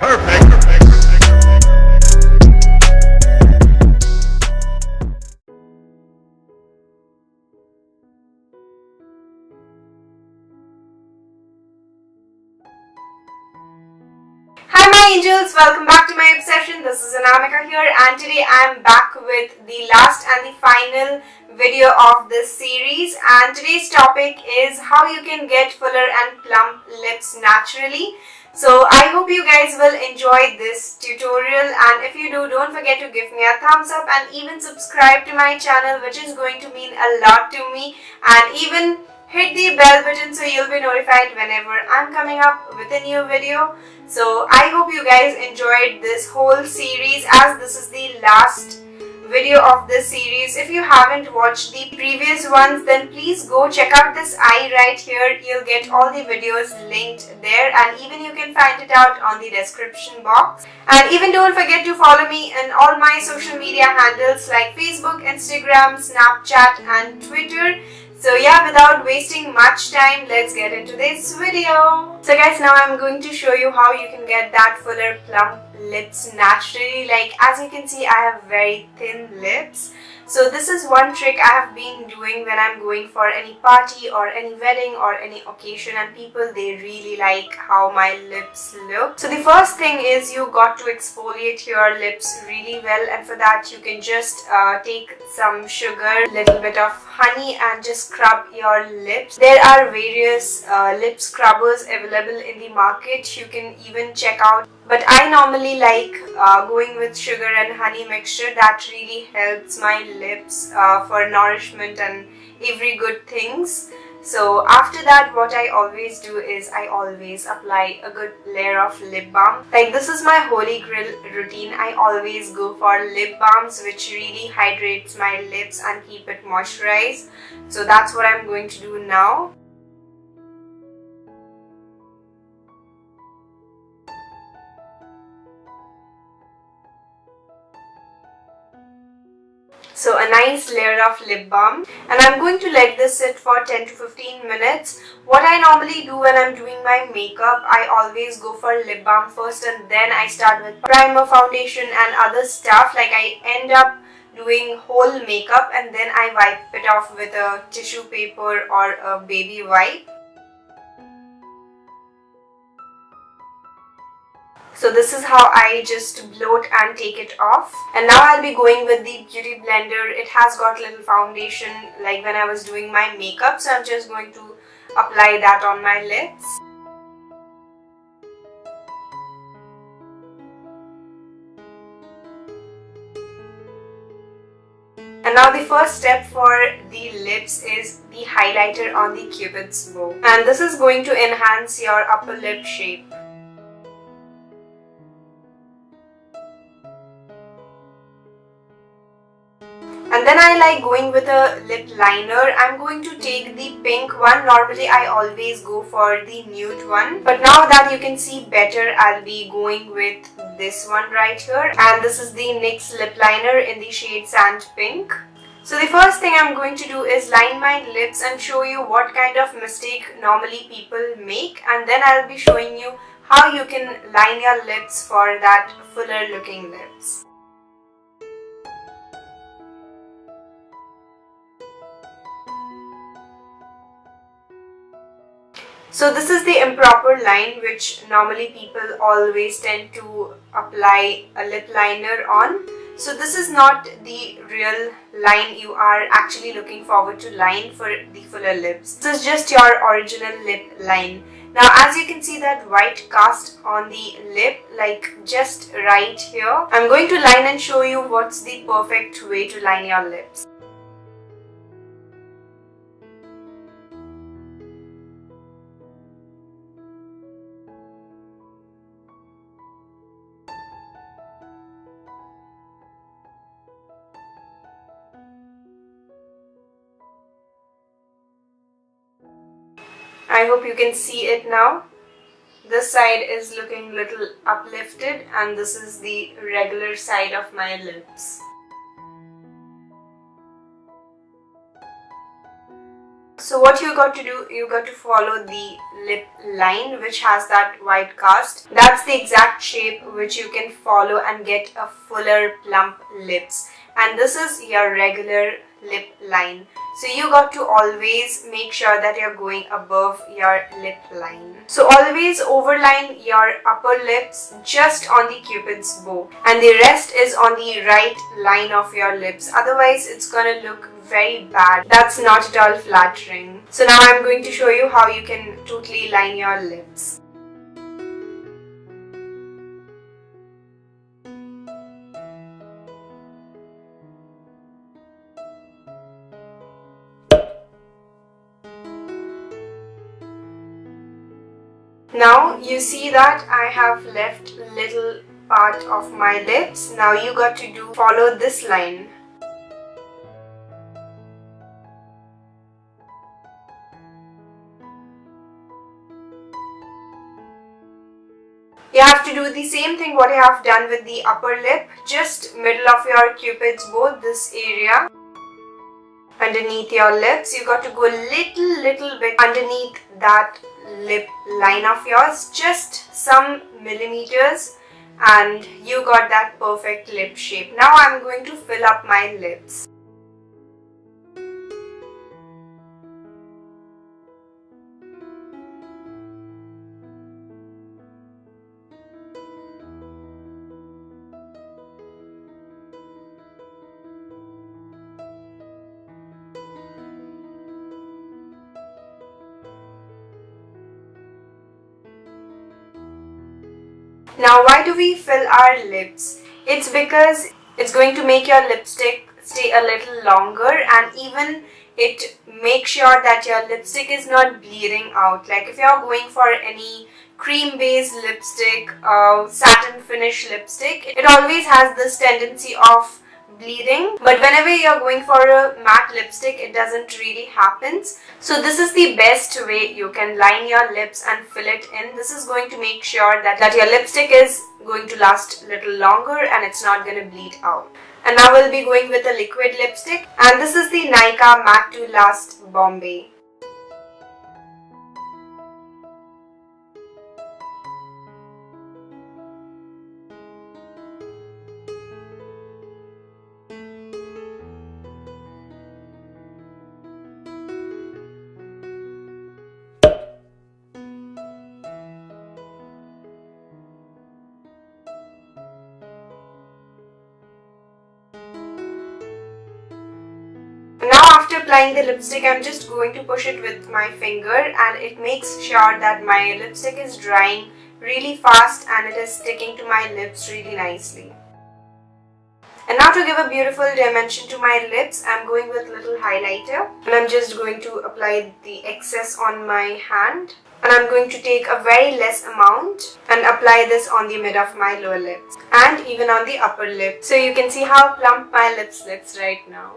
Hi my angels, welcome back to my obsession. This is Anamika here and today I am back with the last and the final video of this series, and today's topic is how you can get fuller and plump lips naturally. So I hope you guys will enjoy this tutorial, and if you do, don't forget to give me a thumbs up and even subscribe to my channel, which is going to mean a lot to me, and even hit the bell button so you'll be notified whenever I'm coming up with a new video. So I hope you guys enjoyed this whole series, as this is the last video of this series. If you haven't watched the previous ones, then please go check out this eye right here. You'll get all the videos linked there, and even you can find it out on the description box. And even don't forget to follow me in all my social media handles like Facebook, Instagram, Snapchat and Twitter. So yeah, without wasting much time, let's get into this video. So guys, now I'm going to show you how you can get that fuller plump lips naturally. Like, as you can see, I have very thin lips. So this is one trick I have been doing when I'm going for any party or any wedding or any occasion, and people, they really like how my lips look. So the first thing is you got to exfoliate your lips really well, and for that you can just take some sugar, little bit of honey and just scrub your lips. There are various lip scrubbers available in the market. You can even check out, but I normally like going with sugar and honey mixture. That really helps my lips for nourishment and every good things. So after that, what I always do is I always apply a good layer of lip balm. Like, this is my holy grail routine. I always go for lip balms which really hydrates my lips and keep it moisturized. So that's what I'm going to do now. So a nice layer of lip balm, and I'm going to let this sit for 10 to 15 minutes. What I normally do when I'm doing my makeup, I always go for lip balm first and then I start with primer, foundation and other stuff. Like, I end up doing whole makeup and then I wipe it off with a tissue paper or a baby wipe. So this is how I just bloat and take it off. And now I'll be going with the beauty blender. It has got little foundation like when I was doing my makeup. So I'm just going to apply that on my lips. And now the first step for the lips is the highlighter on the Cupid's bow. And this is going to enhance your upper lip shape. And then I like going with a lip liner. I'm going to take the pink one. Normally I always go for the nude one, but now that you can see better, I'll be going with this one right here. And this is the NYX lip liner in the shade Sand Pink. So the first thing I'm going to do is line my lips and show you what kind of mistake normally people make, and then I'll be showing you how you can line your lips for that fuller looking lips. So this is the improper line which normally people always tend to apply a lip liner on. So this is not the real line you are actually looking forward to line for the fuller lips. This is just your original lip line. Now, as you can see that white cast on the lip, like just right here, I'm going to line and show you what's the perfect way to line your lips. I hope you can see it now. This side is looking little uplifted and this is the regular side of my lips. So what you got to do, you got to follow the lip line which has that white cast. That's the exact shape which you can follow and get a fuller plump lips. And this is your regular lip line. So you got to always make sure that you're going above your lip line. So always overline your upper lips just on the cupid's bow, and the rest is on the right line of your lips. Otherwise it's gonna look very bad. That's not at all flattering. So now I'm going to show you how you can totally line your lips. Now you see that I have left little part of my lips. Now you got to follow this line. You have to do the same thing what you have done with the upper lip, just middle of your cupid's bow, this area. Underneath your lips, you got to go little bit underneath that lip line of yours, just some millimeters, and you got that perfect lip shape. Now I'm going to fill up my lips. Now why do we fill our lips? It's because it's going to make your lipstick stay a little longer, and even it makes sure that your lipstick is not bleeding out. Like if you're going for any cream based lipstick, satin finish lipstick, it always has this tendency of bleeding, but whenever you're going for a matte lipstick, it doesn't really happen. So this is the best way you can line your lips and fill it in. This is going to make sure that your lipstick is going to last a little longer and it's not going to bleed out. And now we'll be going with a liquid lipstick, and this is the Nykaa Matte to Last Bombay. Now after applying the lipstick, I'm just going to push it with my finger, and it makes sure that my lipstick is drying really fast and it is sticking to my lips really nicely. And now to give a beautiful dimension to my lips, I'm going with little highlighter, and I'm just going to apply the excess on my hand. And I'm going to take a very less amount and apply this on the mid of my lower lips and even on the upper lip. So you can see how plump my lips looks right now.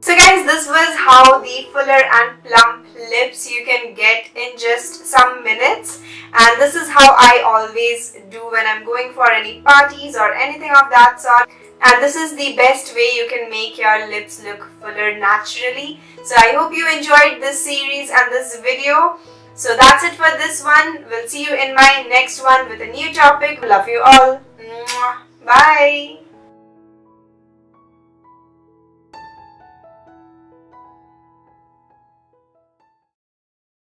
So guys, this was how the fuller and plump lips you can get in just some minutes, and this is how I always do when I'm going for any parties or anything of that sort. And this is the best way you can make your lips look fuller naturally. So I hope you enjoyed this series and this video. So that's it for this one. We'll see you in my next one with a new topic. Love you all. Bye.